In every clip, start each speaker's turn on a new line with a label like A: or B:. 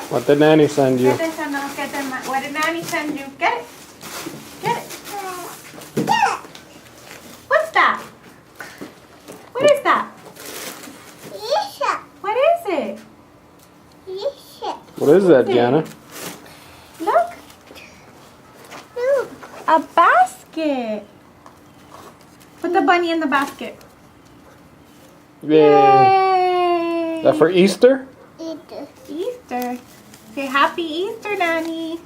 A: What did Nanny send you?
B: What did Nanny send you? Get it. Get it. What's that? What is that? What is it?
A: What is that, Gianna?
B: Look. A basket. Put the bunny in the basket.
A: Yay!
B: Yay!
A: Is that for Easter?
B: Easter. Say Happy Easter, Nanny.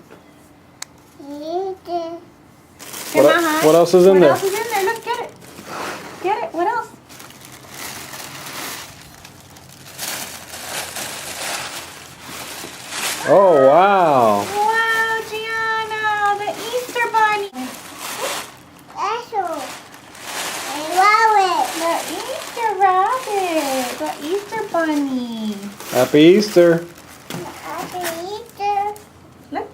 A: What else is in there?
B: What else is in there? Look, get it. Get it. What else?
A: Oh, wow.
B: Wow, Gianna, the Easter bunny. The Easter rabbit. The Easter bunny.
A: Happy Easter.
B: Look.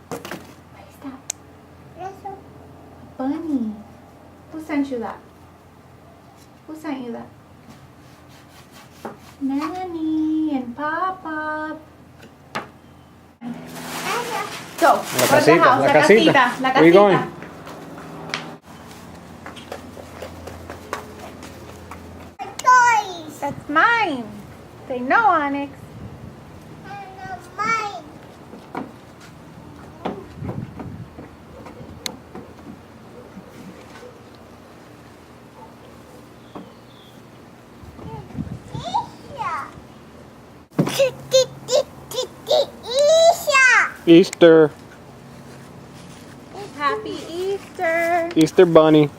B: What is that? Bunny. Who sent you that? Who sent you that? Nanny and Papa. Go.
A: La
B: Go to the
A: casita,
B: house.
A: la casita.
B: La
A: Where you going?
B: That's mine. Say no, Onyx.
A: Easter.
B: Happy Easter.
A: Easter bunny.